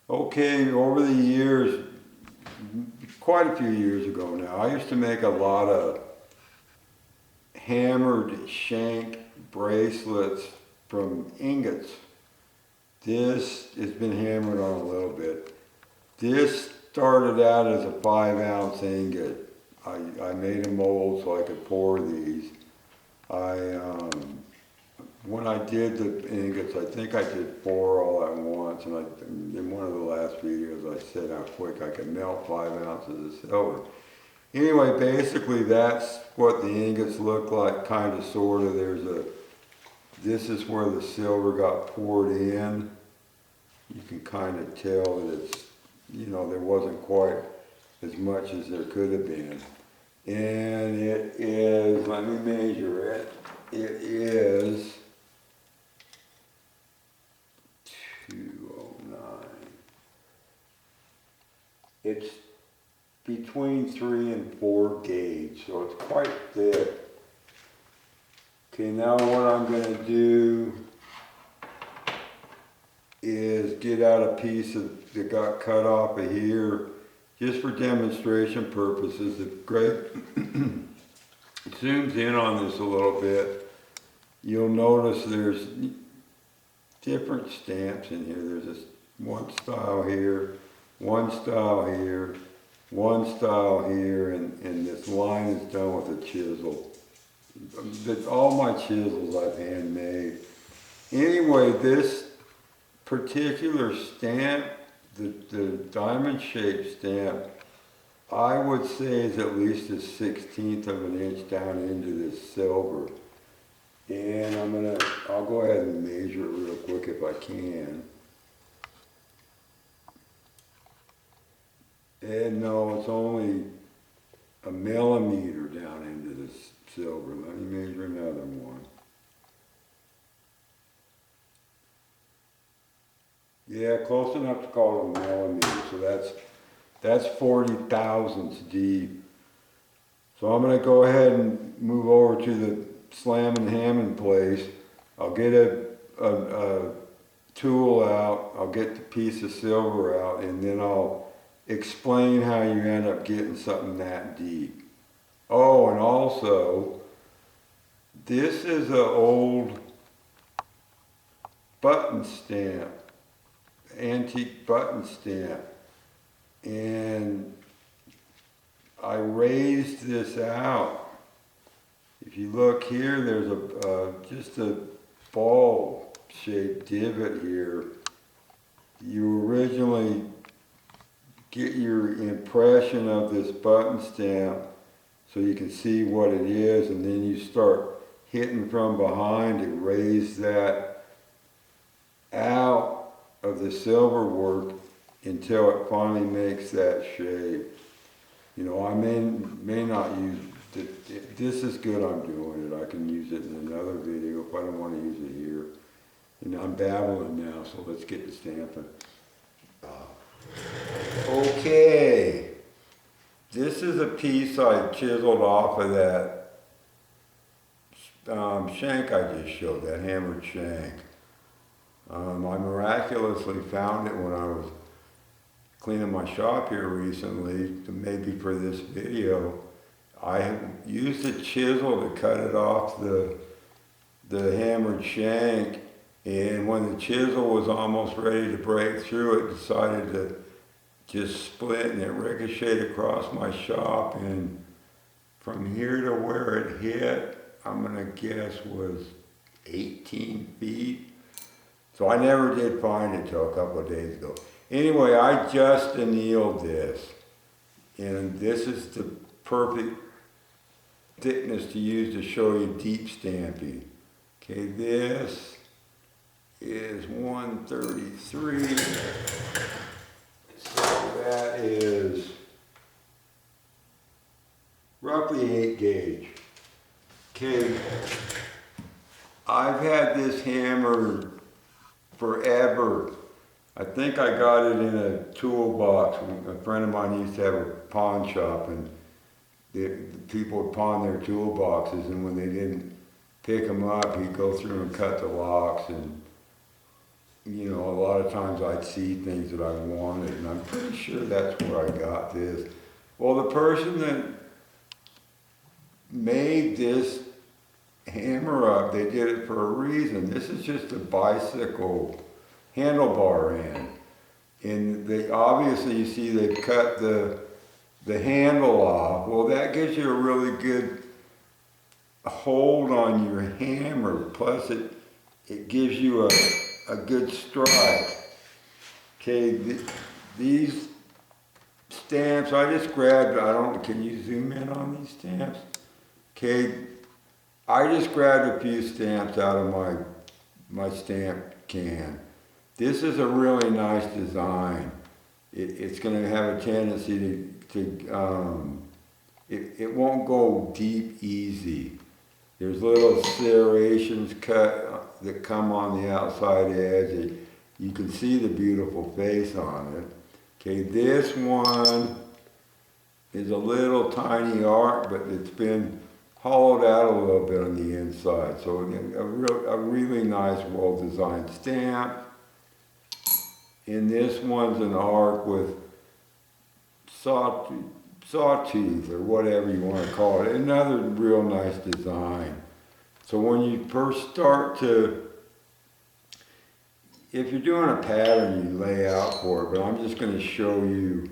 Okay, over the years, quite a few years ago now, I used to make a lot of hammered shank bracelets from ingots. This has been hammered on a little bit. This started out as a 5-ounce ingot. I made a mold so I could pour these. When I did the ingots, I think I did 4 all at once, and in one of the last videos I said how quick I could melt 5 ounces of silver. Anyway, basically that's what the ingots look like, kind of, sort of. This is where the silver got poured in. You can kind of tell that it's, there wasn't quite as much as there could have been. And it is, let me measure it, it is 209. It's between 3 and 4 gauge, so it's quite thick. Okay, now what I'm going to do is get out a piece that got cut off of here, just for demonstration purposes. If Greg zooms in on this a little bit, you'll notice there's different stamps in here. There's this one style here, one style here, one style here, and this line is done with a chisel. All my chisels I've handmade. Anyway, this particular stamp, the diamond shaped stamp, I would say is at least 1/16 of an inch down into this silver. And I'll go ahead and measure it real quick if I can. And no, it's only 1 millimeter down into this silver. Let me measure another one. Yeah, close enough to call it a millimeter. So that's 40 thousandths deep. So I'm going to go ahead and move over to the slam and hammering place. I'll get a tool out. I'll get the piece of silver out, and then I'll explain how you end up getting something that deep. Oh, and also, this is an old button stamp, antique button stamp, and I raised this out. If you look here, there's just a ball-shaped divot here. You originally get your impression of this button stamp so you can see what it is, and then you start hitting from behind to raise that out of the silver work until it finally makes that shape. I may not use it. This is good I'm doing it. I can use it in another video if I don't want to use it here. And I'm babbling now, so let's get to stamping. Okay, this is a piece I chiseled off of that shank I just showed, that hammered shank. I miraculously found it when I was cleaning my shop here recently, maybe for this video. I used a chisel to cut it off the hammered shank, and when the chisel was almost ready to break through, it decided to just split, and it ricocheted across my shop, and from here to where it hit, I'm gonna guess was 18 feet. So I never did find it till a couple of days ago. Anyway, I just annealed this, and this is the perfect thickness to use to show you deep stamping. Okay, this is 133. So that is roughly 8 gauge. Okay, I've had this hammer forever. I think I got it in a toolbox. A friend of mine used to have a pawn shop, and the people would pawn their toolboxes, and when they didn't pick them up, he'd go through and cut the locks. And you know, a lot of times I'd see things that I wanted, and I'm pretty sure that's where I got this. Well, the person that made this hammer up, they did it for a reason. This is just a bicycle handlebar end. And they obviously, you see they've cut the handle off. Well, that gives you a really good hold on your hammer. Plus it gives you a good strike. Okay, these stamps, I just grabbed, can you zoom in on these stamps? Okay, I just grabbed a few stamps out of my stamp can. This is a really nice design. It's going to have a tendency it won't go deep easy. There's little serrations cut that come on the outside edge. You can see the beautiful face on it. Okay, this one is a little tiny arc, but it's been hollowed out a little bit on the inside. So a really nice, well-designed stamp. And this one's an arc with sawtooth or whatever you want to call it. Another real nice design. So when you first start to, if you're doing a pattern, you lay out for it, but I'm just going to show you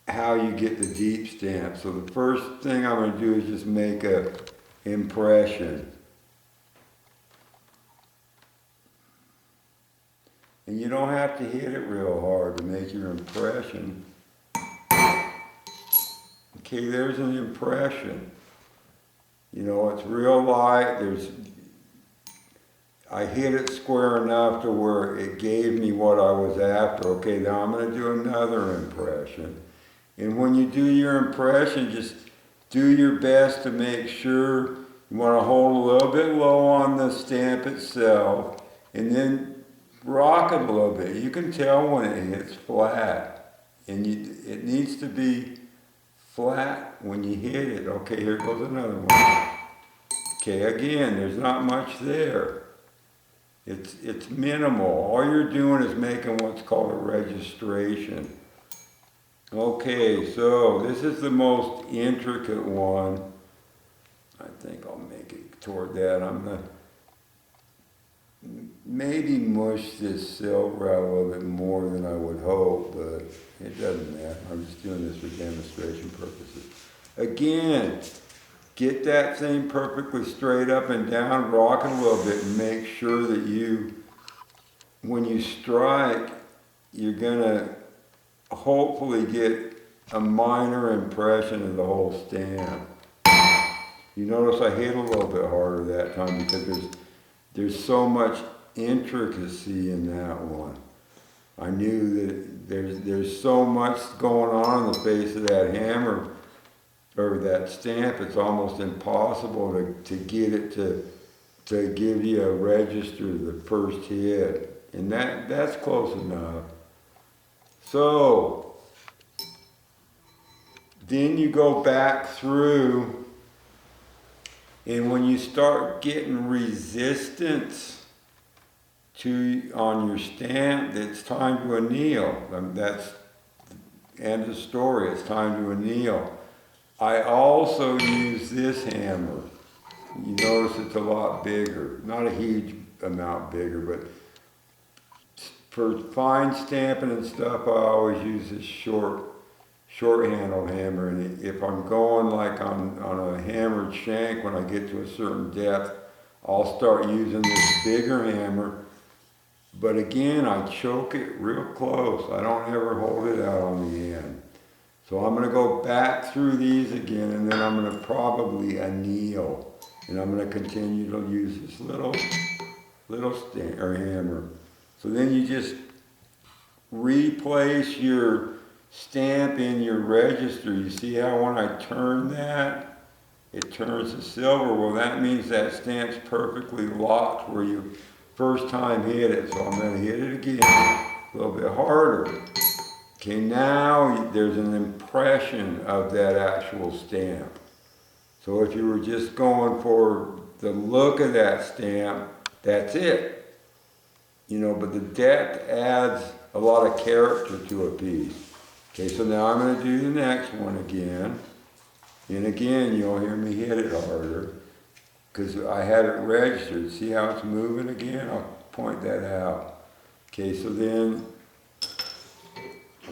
how you get the deep stamp. So the first thing I'm going to do is just make a impression. And you don't have to hit it real hard to make your impression. Okay, there's an impression. You know, it's real light. I hit it square enough to where it gave me what I was after. Okay, now I'm going to do another impression. And when you do your impression, just do your best to make sure you want to hold a little bit low on the stamp itself, and then rock it a little bit. You can tell when it hits flat, and it needs to be flat when you hit it. Okay, here goes another one. Okay, again, there's not much there. It's minimal. All you're doing is making what's called a registration. Okay, so this is the most intricate one. I think I'll make it toward that. I'm going to maybe mush this silver out a little bit more than I would hope, but it doesn't matter. I'm just doing this for demonstration purposes. Again, get that thing perfectly straight up and down, rock it a little bit, and make sure that when you strike, you're going to hopefully get a minor impression of the whole stamp. You notice I hit a little bit harder that time because there's so much intricacy in that one. I knew that there's so much going on the face of that hammer or that stamp. It's almost impossible to get it to give you a register the first hit, and that's close enough. So then you go back through, and when you start getting resistance on your stamp, it's time to anneal. That's the end of story. It's time to anneal. I also use this hammer. You notice it's a lot bigger. Not a huge amount bigger, but for fine stamping and stuff, I always use this short-handled hammer. And if I'm going like on a hammered shank, when I get to a certain depth, I'll start using this bigger hammer. But again, I choke it real close. I don't ever hold it out on the end. So I'm going to go back through these again, and then I'm going to probably anneal. And I'm going to continue to use this little hammer. So then you just replace your stamp in your register. You see how when I turn that, it turns to silver. Well, that means that stamp's perfectly locked where you first time hit it. So I'm going to hit it again, a little bit harder. Okay, now there's an impression of that actual stamp. So if you were just going for the look of that stamp, that's it. you know, but the depth adds a lot of character to a piece. Okay, so now I'm going to do the next one again. And again, you'll hear me hit it harder because I had it registered. See how it's moving again? I'll point that out. Okay, so then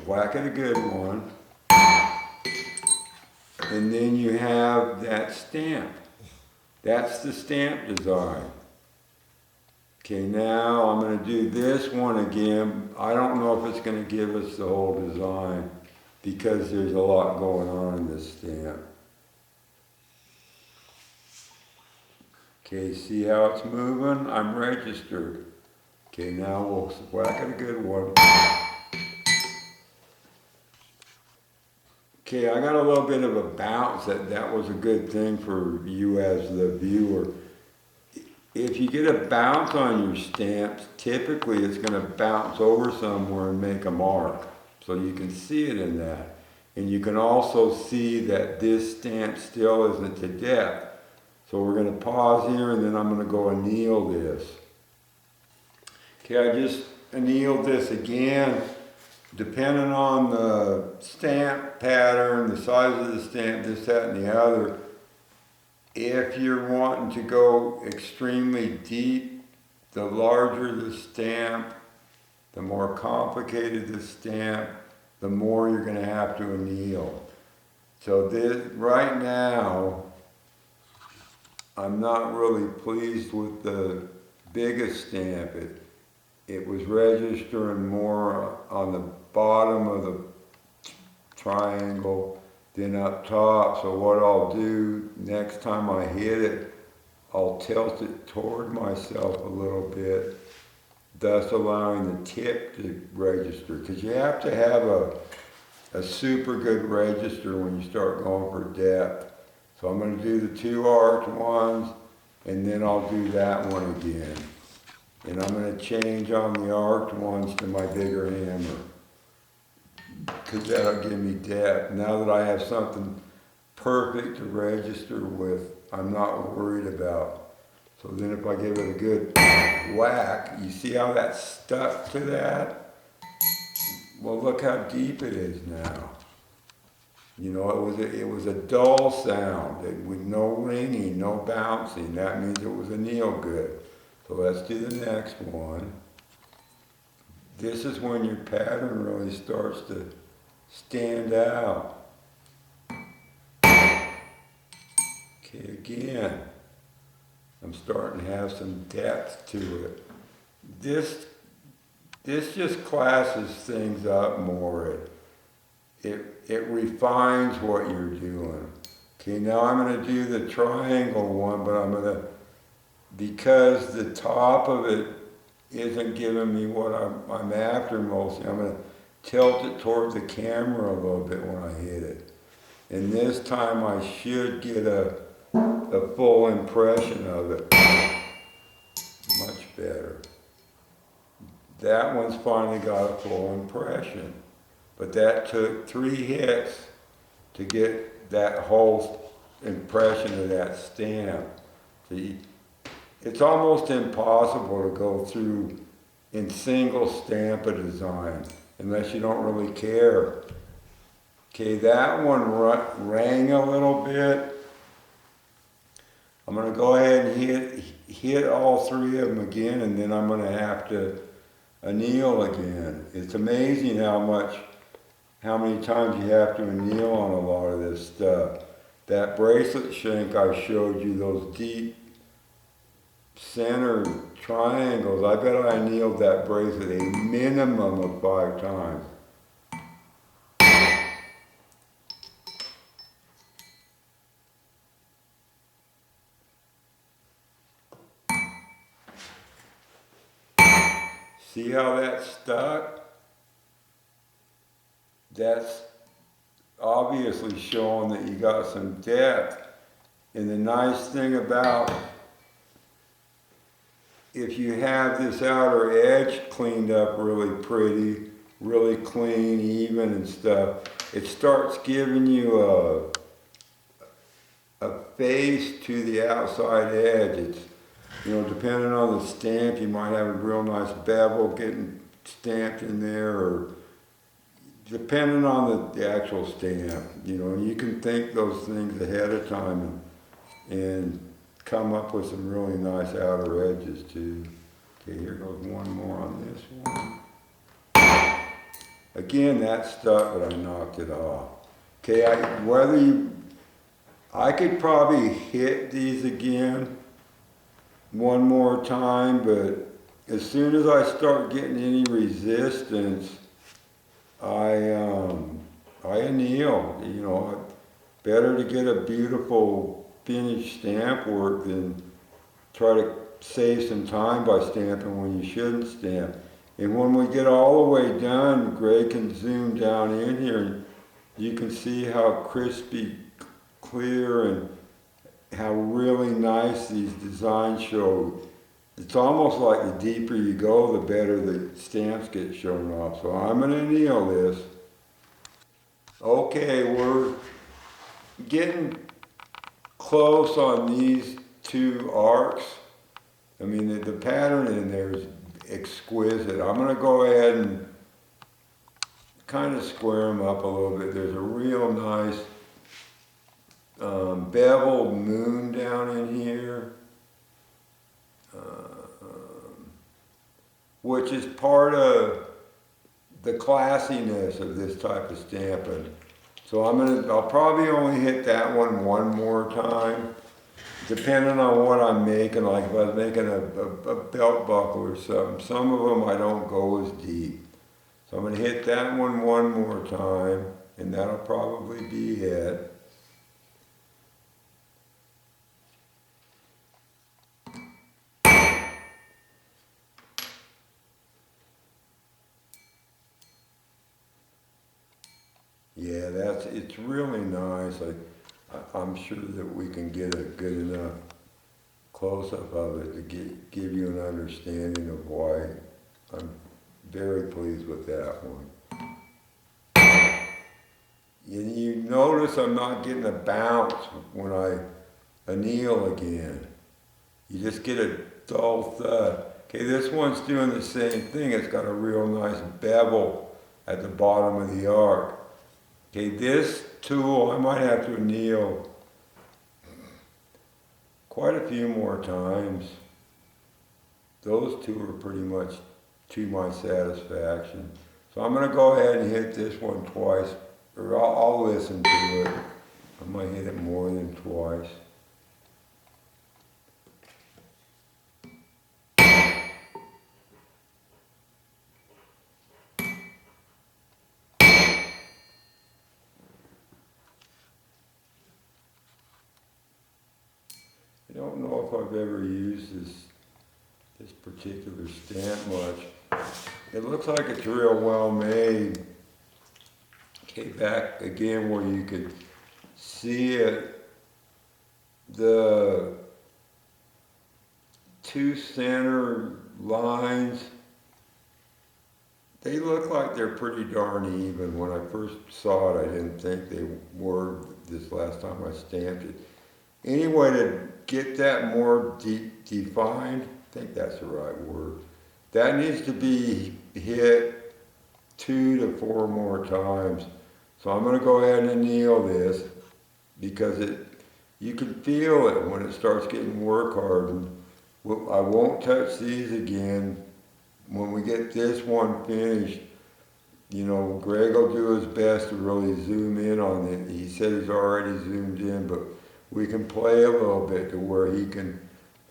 whack it a good one. And then you have that stamp. That's the stamp design. Okay, now I'm going to do this one again. I don't know if it's going to give us the whole design because there's a lot going on in this stamp. Okay, see how it's moving? I'm registered. Okay, now we'll whack it a good one. Okay, I got a little bit of a bounce. That was a good thing for you as the viewer. If you get a bounce on your stamps, typically it's going to bounce over somewhere and make a mark. So you can see it in that. And you can also see that this stamp still isn't to depth. So we're going to pause here and then I'm going to go anneal this. Okay, I just annealed this again. Depending on the stamp pattern, the size of the stamp, this, that, and the other, if you're wanting to go extremely deep, the larger the stamp, the more complicated the stamp, the more you're going to have to anneal. So this, right now, I'm not really pleased with the biggest stamp. It was registering more on the bottom of the triangle than up top. So what I'll do next time I hit it, I'll tilt it toward myself a little bit, thus allowing the tip to register. Because you have to have a super good register when you start going for depth. So I'm going to do the two arched ones, and then I'll do that one again. And I'm going to change on the arched ones to my bigger hammer, because that'll give me depth. Now that I have something perfect to register with, I'm not worried about. So then if I give it a good whack, you see how that stuck to that? Well, look how deep it is now. You know, it was a dull sound with no ringing, no bouncing. That means it was anneal good. So let's do the next one. This is when your pattern really starts to stand out. Okay, again, I'm starting to have some depth to it. This just classes things up more. It refines what you're doing. Okay, now I'm going to do the triangle one, but I'm going to, because the top of it isn't giving me what I'm after mostly, I'm going to tilt it toward the camera a little bit when I hit it. And this time I should get a full impression of it. Much better. That one's finally got a full impression. But that took 3 hits to get that whole impression of that stamp. See, it's almost impossible to go through in single stamp a design unless you don't really care. Okay, that one rang a little bit. I'm going to go ahead and hit all 3 of them again, and then I'm going to have to anneal again. It's amazing how many times you have to anneal on a lot of this stuff. That bracelet shank I showed you, those deep center triangles, I bet I annealed that bracelet a minimum of 5 times. See how that stuck? That's obviously showing that you got some depth. And the nice thing about, if you have this outer edge cleaned up really pretty, really clean, even and stuff, it starts giving you a face to the outside edge. You know, depending on the stamp, you might have a real nice bevel getting stamped in there, or depending on the actual stamp, you know, and you can think those things ahead of time and come up with some really nice outer edges too. Okay, here goes one more on this one. Again, that stuck, but I knocked it off. Okay, I could probably hit these again one more time, but as soon as I start getting any resistance, I anneal. You know, better to get a beautiful finished stamp work than try to save some time by stamping when you shouldn't stamp. And when we get all the way done, Greg can zoom down in here and you can see how crispy, clear, and how really nice these designs show. It's almost like the deeper you go, the better the stamps get shown off. So I'm going to anneal this. Okay, we're getting close on these two arcs. I mean, the pattern in there is exquisite. I'm going to go ahead and kind of square them up a little bit. There's a real nice beveled moon down in here, which is part of the classiness of this type of stamping. So I'll probably only hit that one more time, depending on what I'm making. Like if I was making a belt buckle or something, some of them I don't go as deep. So I'm going to hit that one more time, and that'll probably be it. Yeah, it's really nice. I'm sure that we can get a good enough close-up of it to give you an understanding of why I'm very pleased with that one. And you notice I'm not getting a bounce when I anneal again. You just get a dull thud. Okay, this one's doing the same thing. It's got a real nice bevel at the bottom of the arc. Okay, this tool, I might have to anneal quite a few more times. Those two are pretty much to my satisfaction. So I'm going to go ahead and hit this one twice, or I'll listen to it. I might hit it more than twice. I don't know if I've ever used this particular stamp much. It looks like it's real well made. Okay, back again where you could see it. The two center lines, they look like they're pretty darn even. When I first saw it, I didn't think they were this last time I stamped it. Anyway, to get that more defined, I think that's the right word, that needs to be hit 2 to 4 more times. So I'm going to go ahead and anneal this, because you can feel it when it starts getting work hardened. I won't touch these again. When we get this one finished, you know, Greg will do his best to really zoom in on it. He said he's already zoomed in, but we can play a little bit to where he can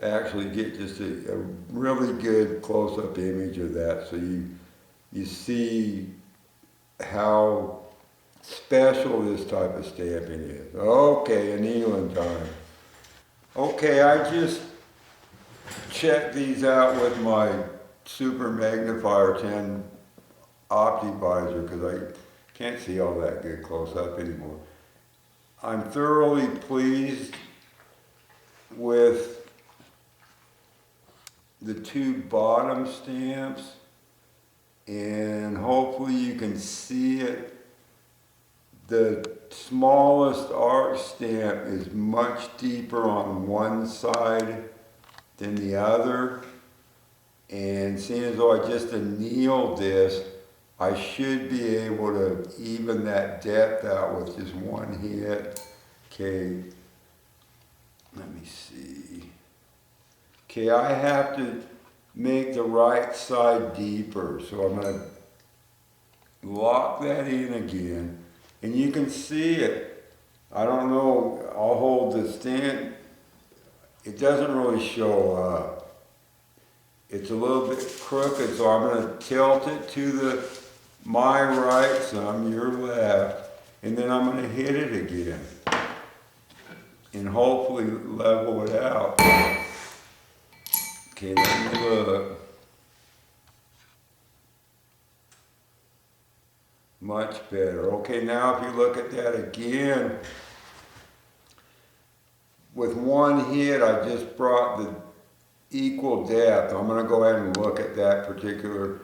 actually get just a really good close-up image of that, so you see how special this type of stamping is. Okay, annealing time. Okay, I just checked these out with my Super Magnifier 10 Optivisor, because I can't see all that good close up anymore. I'm thoroughly pleased with the two bottom stamps, and hopefully you can see it. The smallest arc stamp is much deeper on one side then the other. And seeing as though I just annealed this, I should be able to even that depth out with just one hit. Okay, let me see. Okay, I have to make the right side deeper, so I'm going to lock that in again. And you can see it. I don't know, I'll hold the stand. It doesn't really show up. It's a little bit crooked, so I'm going to tilt it to my right some, your left, and then I'm going to hit it again. And hopefully level it out. Okay, let me look. Much better. Okay, now if you look at that again, with one hit I just brought the equal depth. I'm going to go ahead and look at that particular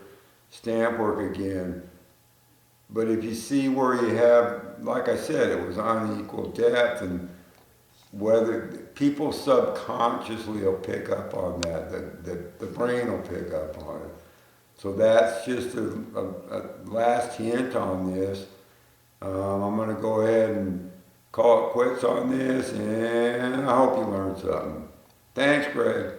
stamp work again. But if you see where you have, like I said, it was unequal depth, and whether people subconsciously will pick up on that, the brain will pick up on it. So that's just a last hint on this. I'm going to go ahead and call it quits on this, and I hope you learned something. Thanks, Greg.